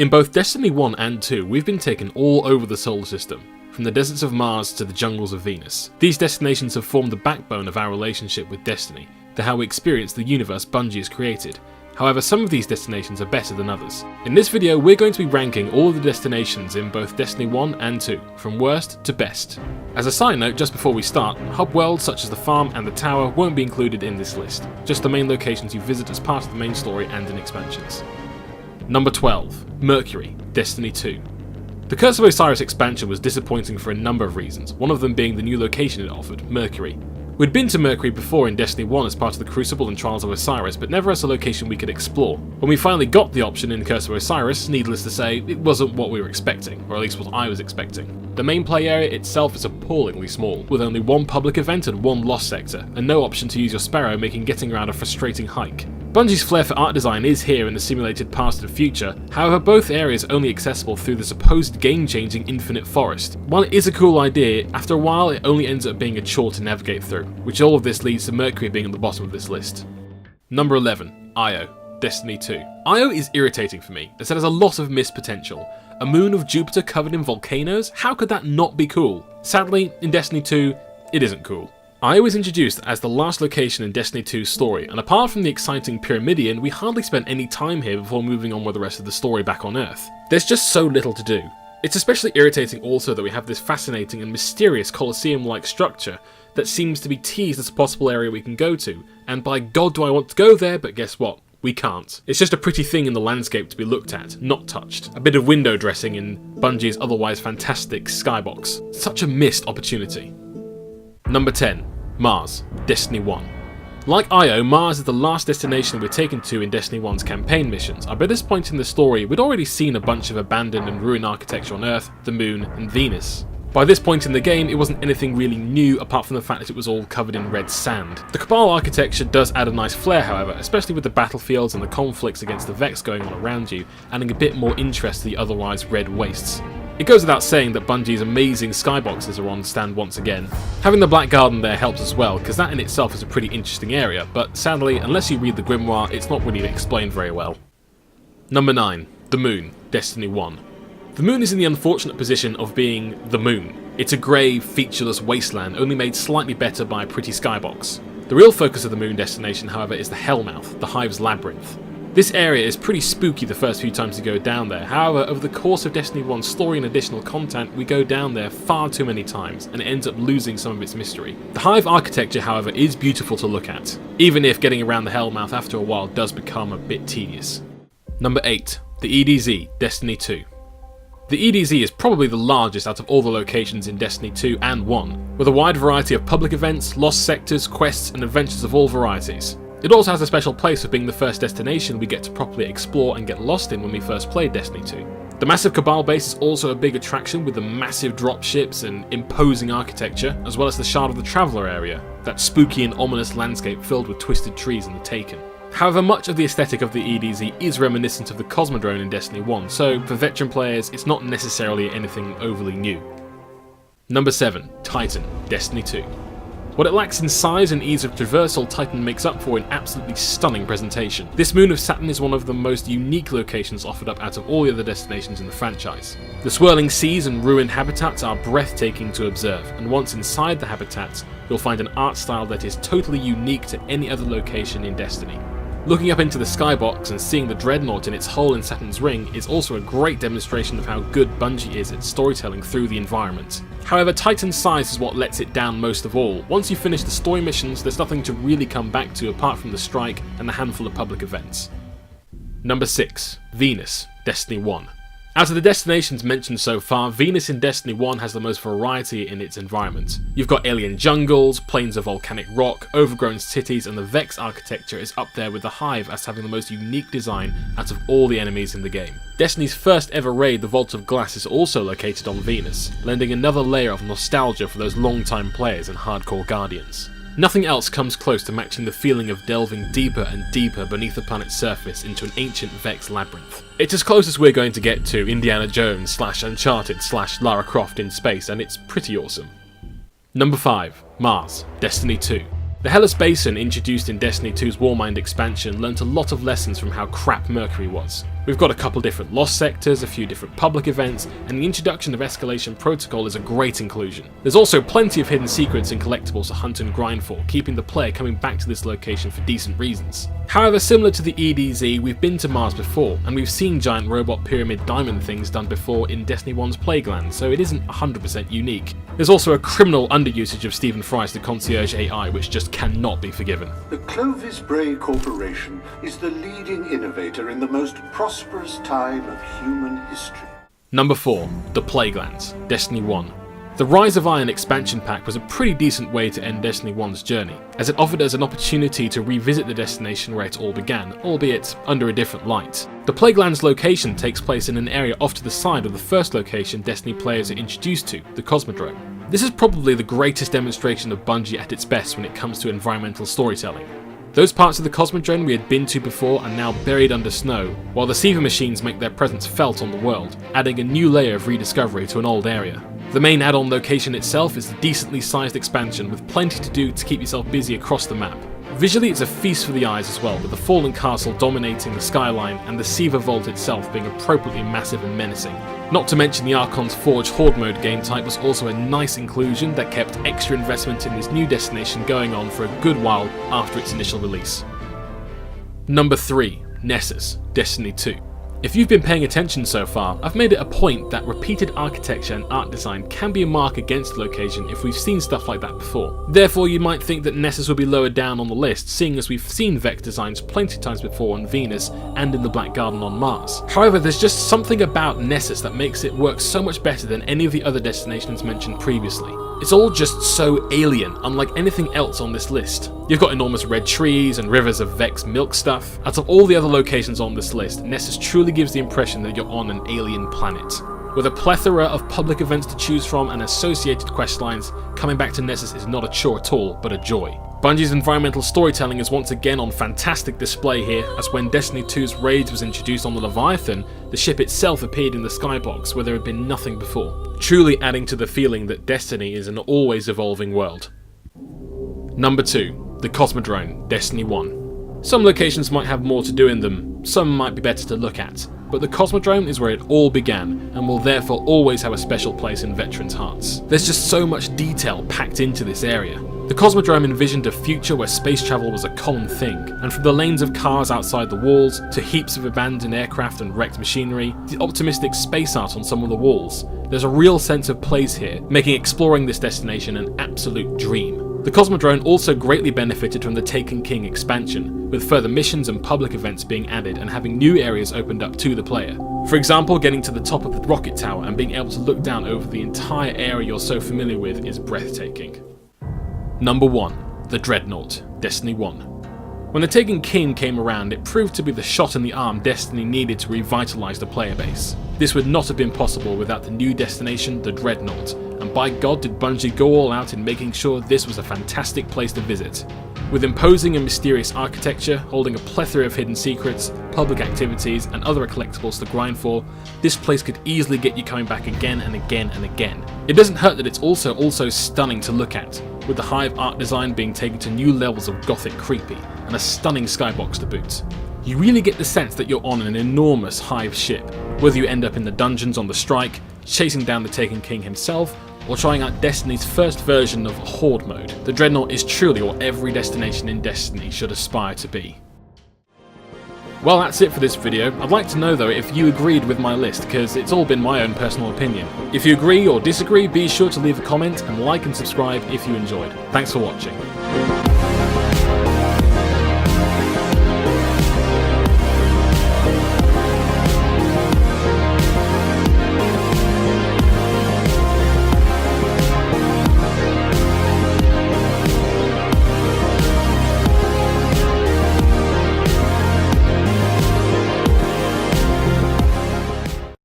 In both Destiny 1 and 2, we've been taken all over the solar system, from the deserts of Mars to the jungles of Venus. These destinations have formed the backbone of our relationship with Destiny. They're how we experience the universe Bungie has created. However, some of these destinations are better than others. In this video, we're going to be ranking all of the destinations in both Destiny 1 and 2, from worst to best. As a side note, just before we start, hub worlds such as the farm and the tower won't be included in this list, just the main locations you visit as part of the main story and in expansions. Number 12. Mercury, Destiny 2. The Curse of Osiris expansion was disappointing for a number of reasons, one of them being the new location it offered, Mercury. We'd been to Mercury before in Destiny 1 as part of the Crucible and Trials of Osiris, but never as a location we could explore. When we finally got the option in Curse of Osiris, needless to say, it wasn't what we were expecting, or at least what I was expecting. The main play area itself is appallingly small, with only one public event and one lost sector, and no option to use your Sparrow, making getting around a frustrating hike. Bungie's flair for art design is here in the simulated past and future, however both areas are only accessible through the supposed game-changing infinite forest. While it is a cool idea, after a while it only ends up being a chore to navigate through, which all of this leads to Mercury being at the bottom of this list. Number 11. Io, Destiny 2. Io is irritating for me, as it has a lot of missed potential. A moon of Jupiter covered in volcanoes? How could that not be cool? Sadly, in Destiny 2, it isn't cool. Io was introduced as the last location in Destiny 2's story, and apart from the exciting Pyramidion, we hardly spent any time here before moving on with the rest of the story back on Earth. There's just so little to do. It's especially irritating also that we have this fascinating and mysterious Colosseum-like structure that seems to be teased as a possible area we can go to, and by God do I want to go there, but guess what? We can't. It's just a pretty thing in the landscape to be looked at, not touched. A bit of window dressing in Bungie's otherwise fantastic skybox. Such a missed opportunity. Number 10. Mars, Destiny 1. Like Io, Mars is the last destination we're taken to in Destiny 1's campaign missions, and by this point in the story we'd already seen a bunch of abandoned and ruined architecture on Earth, the Moon, and Venus. By this point in the game, it wasn't anything really new apart from the fact that it was all covered in red sand. The Cabal architecture does add a nice flair however, especially with the battlefields and the conflicts against the Vex going on around you, adding a bit more interest to the otherwise red wastes. It goes without saying that Bungie's amazing skyboxes are on stand once again. Having the Black Garden there helps as well, because that in itself is a pretty interesting area, but sadly, unless you read the Grimoire, it's not really explained very well. Number 9. The Moon, Destiny 1. The Moon is in the unfortunate position of being the Moon. It's a grey, featureless wasteland, only made slightly better by a pretty skybox. The real focus of the Moon destination, however, is the Hellmouth, the Hive's labyrinth. This area is pretty spooky the first few times you go down there, however over the course of Destiny 1's story and additional content we go down there far too many times and it ends up losing some of its mystery. The Hive architecture however is beautiful to look at, even if getting around the Hellmouth after a while does become a bit tedious. Number 8. The EDZ, Destiny 2. The EDZ is probably the largest out of all the locations in Destiny 2 and 1, with a wide variety of public events, lost sectors, quests and adventures of all varieties. It also has a special place for being the first destination we get to properly explore and get lost in when we first played Destiny 2. The massive Cabal base is also a big attraction with the massive dropships and imposing architecture, as well as the Shard of the Traveller area, that spooky and ominous landscape filled with twisted trees and the Taken. However, much of the aesthetic of the EDZ is reminiscent of the Cosmodrome in Destiny 1, so for veteran players it's not necessarily anything overly new. Number 7. Titan, Destiny 2. What it lacks in size and ease of traversal, Titan makes up for in absolutely stunning presentation. This moon of Saturn is one of the most unique locations offered up out of all the other destinations in the franchise. The swirling seas and ruined habitats are breathtaking to observe, and once inside the habitats, you'll find an art style that is totally unique to any other location in Destiny. Looking up into the skybox and seeing the Dreadnought in its hole in Saturn's ring is also a great demonstration of how good Bungie is at storytelling through the environment. However, Titan's size is what lets it down most of all. Once you finish the story missions, there's nothing to really come back to apart from the strike and the handful of public events. Number 6. Venus, Destiny 1. Out of the destinations mentioned so far, Venus in Destiny 1 has the most variety in its environment. You've got alien jungles, plains of volcanic rock, overgrown cities, and the Vex architecture is up there with the Hive as having the most unique design out of all the enemies in the game. Destiny's first ever raid, the Vault of Glass, is also located on Venus, lending another layer of nostalgia for those long-time players and hardcore guardians. Nothing else comes close to matching the feeling of delving deeper and deeper beneath the planet's surface into an ancient Vex labyrinth. It's as close as we're going to get to Indiana Jones / Uncharted / Lara Croft in space, and it's pretty awesome. Number 5. Mars, Destiny 2. The Hellas Basin, introduced in Destiny 2's Warmind expansion, learnt a lot of lessons from how crap Mercury was. We've got a couple different lost sectors, a few different public events, and the introduction of Escalation Protocol is a great inclusion. There's also plenty of hidden secrets and collectibles to hunt and grind for, keeping the player coming back to this location for decent reasons. However, similar to the EDZ, we've been to Mars before, and we've seen giant robot pyramid diamond things done before in Destiny 1's Plaguelands, so it isn't 100% unique. There's also a criminal underusage of Stephen Fry's The Concierge AI, which just cannot be forgiven. The Clovis Bray Corporation is the leading innovator in the most prosperous time of human history. Number 4. The Plaguelands, Destiny 1. The Rise of Iron expansion pack was a pretty decent way to end Destiny 1's journey, as it offered us an opportunity to revisit the destination where it all began, albeit under a different light. The Plaguelands location takes place in an area off to the side of the first location Destiny players are introduced to, the Cosmodrome. This is probably the greatest demonstration of Bungie at its best when it comes to environmental storytelling. Those parts of the Cosmodrome we had been to before are now buried under snow, while the Seaver machines make their presence felt on the world, adding a new layer of rediscovery to an old area. The main add-on location itself is a decently sized expansion with plenty to do to keep yourself busy across the map. Visually it's a feast for the eyes as well, with the fallen castle dominating the skyline and the Seaver Vault itself being appropriately massive and menacing. Not to mention the Archon's Forge Horde mode game type was also a nice inclusion that kept extra investment in this new destination going on for a good while after its initial release. Number 3. Nessus, Destiny 2. If you've been paying attention so far, I've made it a point that repeated architecture and art design can be a mark against the location if we've seen stuff like that before. Therefore, you might think that Nessus will be lower down on the list, seeing as we've seen Vex designs plenty of times before on Venus and in the Black Garden on Mars. However, there's just something about Nessus that makes it work so much better than any of the other destinations mentioned previously. It's all just so alien, unlike anything else on this list. You've got enormous red trees and rivers of Vex milk stuff. Out of all the other locations on this list, Nessus truly gives the impression that you're on an alien planet. With a plethora of public events to choose from and associated questlines, coming back to Nessus is not a chore at all, but a joy. Bungie's environmental storytelling is once again on fantastic display here, as when Destiny 2's Raids was introduced on the Leviathan, the ship itself appeared in the skybox where there had been nothing before, truly adding to the feeling that Destiny is an always evolving world. Number 2. The Cosmodrome, Destiny 1. Some locations might have more to do in them, some might be better to look at, but the Cosmodrome is where it all began, and will therefore always have a special place in veterans' hearts. There's just so much detail packed into this area. The Cosmodrome envisioned a future where space travel was a common thing, and from the lanes of cars outside the walls, to heaps of abandoned aircraft and wrecked machinery, to optimistic space art on some of the walls, there's a real sense of place here, making exploring this destination an absolute dream. The Cosmodrome also greatly benefited from the Taken King expansion, with further missions and public events being added and having new areas opened up to the player. For example, getting to the top of the rocket tower and being able to look down over the entire area you're so familiar with is breathtaking. Number 1. The Dreadnought, Destiny 1. When the Taken King came around, it proved to be the shot in the arm Destiny needed to revitalise the player base. This would not have been possible without the new destination, the Dreadnought, and by God did Bungie go all out in making sure this was a fantastic place to visit. With imposing and mysterious architecture, holding a plethora of hidden secrets, public activities, and other collectibles to grind for, this place could easily get you coming back again and again and again. It doesn't hurt that it's also stunning to look at, with the Hive art design being taken to new levels of gothic creepy, and a stunning skybox to boot. You really get the sense that you're on an enormous Hive ship, whether you end up in the dungeons on the Strike, chasing down the Taken King himself, or trying out Destiny's first version of Horde mode. The Dreadnought is truly what every destination in Destiny should aspire to be. Well, that's it for this video. I'd like to know though if you agreed with my list, because it's all been my own personal opinion. If you agree or disagree, be sure to leave a comment and like and subscribe if you enjoyed. Thanks for watching.